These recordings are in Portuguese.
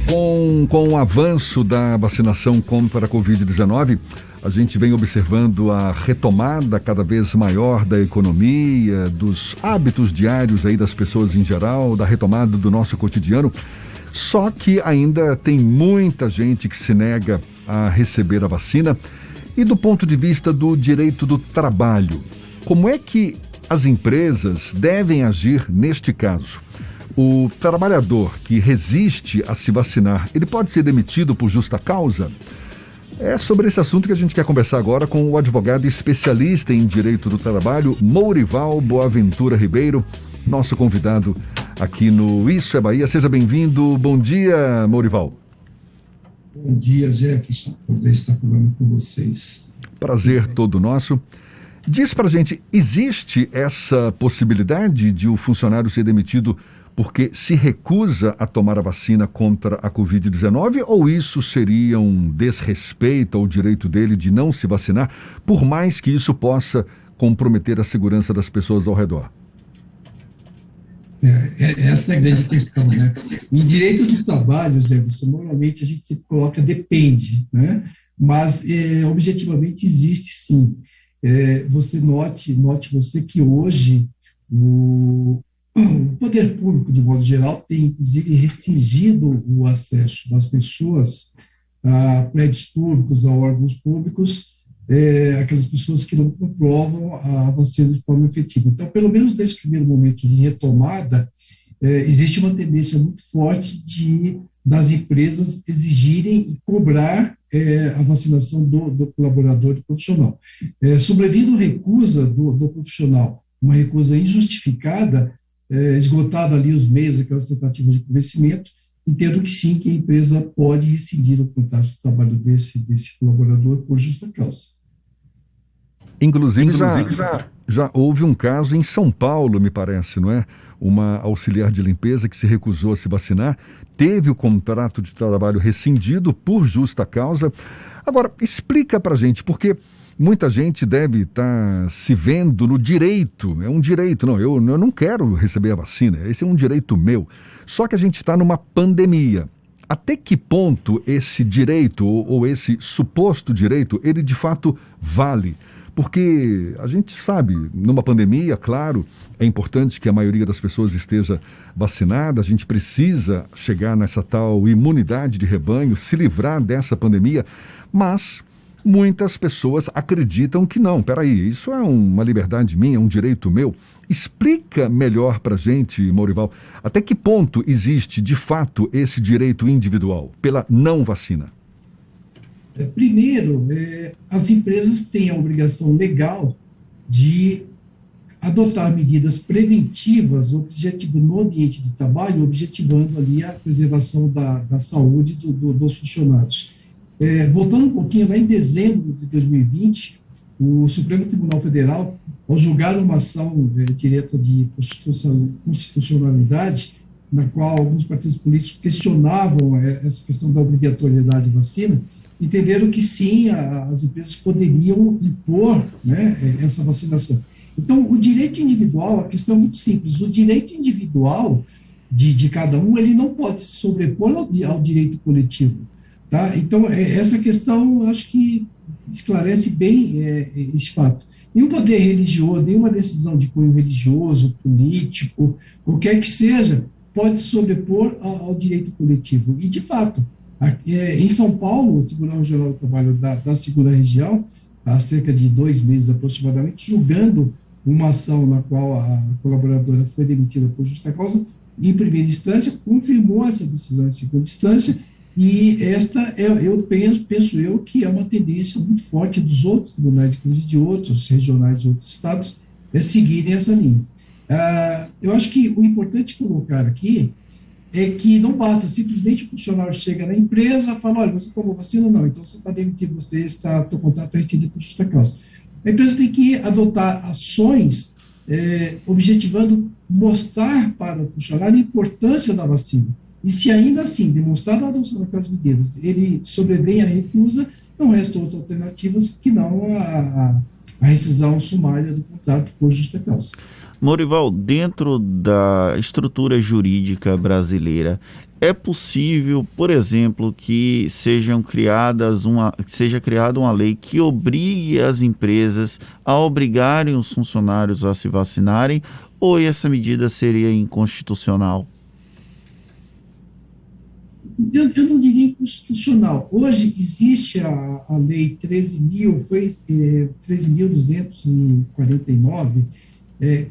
Com o avanço da vacinação contra a Covid-19, a gente vem observando a retomada cada vez maior da economia, dos hábitos diários aí das pessoas em geral, da retomada do nosso cotidiano. Só que ainda tem muita gente que se nega a receber a vacina. E do ponto de vista do direito do trabalho, como é que as empresas devem agir neste caso? O trabalhador que resiste a se vacinar, ele pode ser demitido por justa causa? É sobre esse assunto que a gente quer conversar agora com o advogado especialista em direito do trabalho, Mourival Boaventura Ribeiro, nosso convidado aqui no Isso é Bahia. Seja bem-vindo. Bom dia, Mourival. Bom dia, Jefferson. Prazer estar falando com vocês. Prazer todo nosso. Diz pra gente, existe essa possibilidade de o funcionário ser demitido porque se recusa a tomar a vacina contra a Covid-19, ou isso seria um desrespeito ao direito dele de não se vacinar, por mais que isso possa comprometer a segurança das pessoas ao redor? Essa é a grande questão, né? Em direito do trabalho, Zé, normalmente a gente sempre coloca depende, né? Mas objetivamente existe sim. Você note você que hoje o poder público, de modo geral, tem inclusive restringido o acesso das pessoas a prédios públicos, a órgãos públicos, aquelas pessoas que não comprovam a vacina de forma efetiva. Então, pelo menos nesse primeiro momento de retomada, existe uma tendência muito forte das empresas exigirem e cobrar a vacinação do colaborador e profissional. Sobrevindo recusa do profissional, uma recusa injustificada, esgotado ali os meios, aquelas tentativas de convencimento, entendo que sim, que a empresa pode rescindir o contrato de trabalho desse colaborador por justa causa. Inclusive já houve um caso em São Paulo, me parece, não é? Uma auxiliar de limpeza que se recusou a se vacinar, teve o contrato de trabalho rescindido por justa causa. Agora, explica pra gente, porque muita gente deve estar se vendo no direito, é um direito, não, eu não quero receber a vacina, esse é um direito meu. Só que a gente está numa pandemia. Até que ponto esse direito ou esse suposto direito, ele de fato vale? Porque a gente sabe, numa pandemia, claro, é importante que a maioria das pessoas esteja vacinada, a gente precisa chegar nessa tal imunidade de rebanho, se livrar dessa pandemia, mas muitas pessoas acreditam que não, peraí, isso é uma liberdade minha, é um direito meu. Explica melhor pra gente, Mourival, até que ponto existe de fato esse direito individual pela não vacina? Primeiro, as empresas têm a obrigação legal de adotar medidas preventivas no ambiente de trabalho, objetivando ali a preservação da saúde dos funcionários. Voltando um pouquinho, lá em dezembro de 2020, o Supremo Tribunal Federal, ao julgar uma ação direta de constitucionalidade, na qual alguns partidos políticos questionavam essa questão da obrigatoriedade de vacina, entenderam que sim, as empresas poderiam impor, né, essa vacinação. Então, o direito individual, a questão é muito simples, o direito individual de cada um, ele não pode se sobrepor ao direito coletivo. Tá? Então, essa questão, acho que esclarece bem esse fato. Nenhum poder religioso, nenhuma decisão de cunho religioso, político, qualquer que seja, pode se sobrepor ao direito coletivo. E, de fato, em São Paulo, o Tribunal Regional do Trabalho da 2ª Região, há cerca de 2 meses aproximadamente, julgando uma ação na qual a colaboradora foi demitida por justa causa, em primeira instância, confirmou essa decisão em segunda instância, e esta, eu penso que é uma tendência muito forte dos outros tribunais, inclusive de outros regionais de outros estados, seguirem essa linha. Eu acho que o importante colocar aqui é que não basta simplesmente o funcionário chega na empresa e fala, olha, você tomou vacina? Não, então você está demitido, seu contrato está rescindido por justa causa. A empresa tem que adotar ações objetivando mostrar para o funcionário a importância da vacina. E se ainda assim, demonstrada a adoção daquelas medidas, ele sobrevém à recusa, não restam outras alternativas que não a rescisão sumária do contrato por justa causa. Mourival, dentro da estrutura jurídica brasileira, É possível, por exemplo, que seja criada uma lei que obrigue as empresas a obrigarem os funcionários a se vacinarem, ou essa medida seria inconstitucional? Eu não diria inconstitucional. Hoje existe a lei 13.249,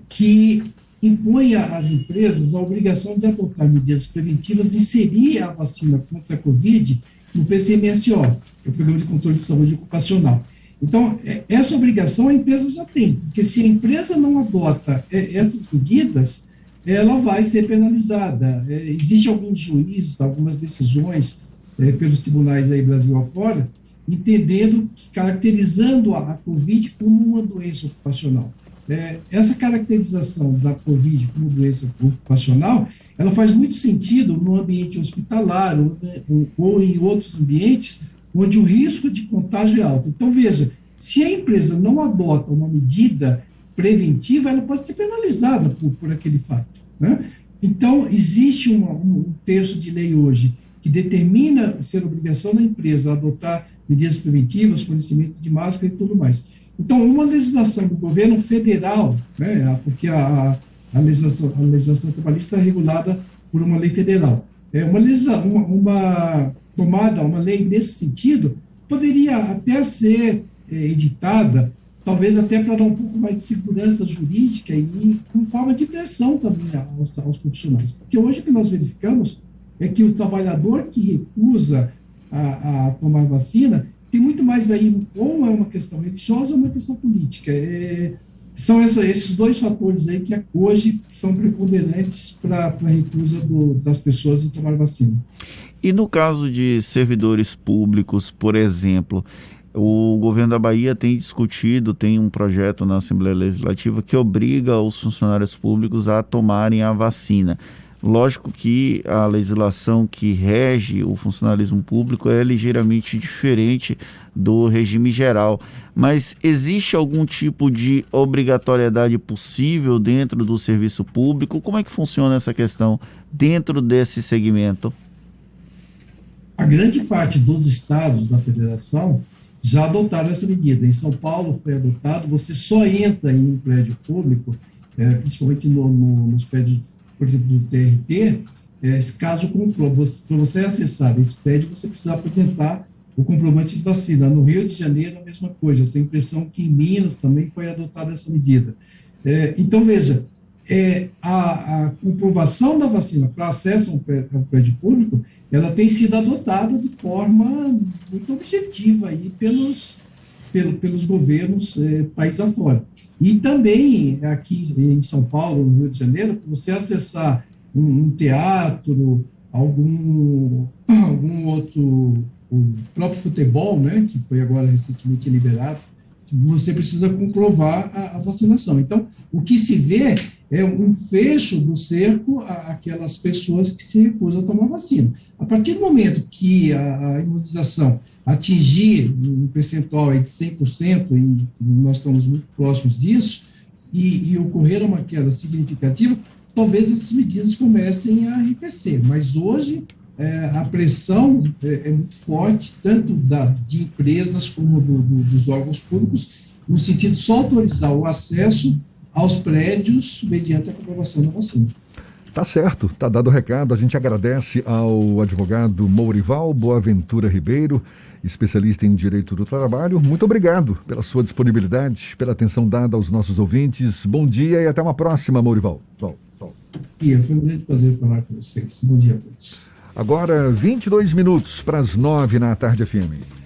que impõe às empresas a obrigação de adotar medidas preventivas e inserir a vacina contra a Covid no PCMSO, que é o Programa de Controle de Saúde Ocupacional. Então, essa obrigação a empresa já tem, porque se a empresa não adota essas medidas, ela vai ser penalizada. Existem alguns juízes, algumas decisões pelos tribunais aí Brasil afora, entendendo, caracterizando a Covid como uma doença ocupacional. Essa caracterização da Covid como doença ocupacional, ela faz muito sentido no ambiente hospitalar ou em outros ambientes onde o risco de contágio é alto. Então, veja, se a empresa não adota uma medida preventiva, ela pode ser penalizada por aquele fato, né? Então, existe um texto de lei hoje que determina ser obrigação da empresa adotar medidas preventivas, fornecimento de máscara e tudo mais. Então, uma legislação do governo federal, né, porque a legislação trabalhista é regulada por uma lei federal. Uma lei nesse sentido poderia até ser editada, talvez até para dar um pouco mais de segurança jurídica e com forma de pressão também aos profissionais. Porque hoje o que nós verificamos é que o trabalhador que recusa a tomar vacina tem muito mais aí, ou é uma questão religiosa ou uma questão política. São esses dois fatores aí que hoje são preponderantes para a recusa das pessoas em tomar vacina. E no caso de servidores públicos, por exemplo, o governo da Bahia tem um projeto na Assembleia Legislativa que obriga os funcionários públicos a tomarem a vacina. Lógico que a legislação que rege o funcionalismo público é ligeiramente diferente do regime geral, mas existe algum tipo de obrigatoriedade possível dentro do serviço público? Como é que funciona essa questão dentro desse segmento? A grande parte dos estados da federação já adotaram essa medida. Em São Paulo foi adotado, você só entra em um prédio público, principalmente nos prédios, por exemplo, do TRT, caso comprove. Para você acessar esse prédio, você precisa apresentar o comprovante de vacina. No Rio de Janeiro, a mesma coisa. Eu tenho a impressão que em Minas também foi adotada essa medida. Então, veja, a comprovação da vacina para acesso a um prédio público, ela tem sido adotada de forma muito objetiva aí pelos governos país afora. E também aqui em São Paulo, no Rio de Janeiro, para você acessar um teatro, algum outro, o próprio futebol, né, que foi agora recentemente liberado, você precisa comprovar a vacinação. Então, o que se vê é um fecho do cerco àquelas pessoas que se recusam a tomar vacina. A partir do momento que a imunização atingir um percentual aí de 100%, e nós estamos muito próximos disso, e ocorrer uma queda significativa, talvez essas medidas comecem a arrefecer. Mas hoje a pressão é muito forte, tanto de empresas como dos órgãos públicos, no sentido de só autorizar o acesso aos prédios mediante a comprovação da vacina. Tá certo, tá dado o recado. A gente agradece ao advogado Mourival Boaventura Ribeiro, especialista em Direito do Trabalho. Muito obrigado pela sua disponibilidade, pela atenção dada aos nossos ouvintes. Bom dia e até uma próxima, Mourival. Foi um grande prazer falar com vocês. Bom dia a todos. Agora, 22 minutos para as 9 na tarde FM.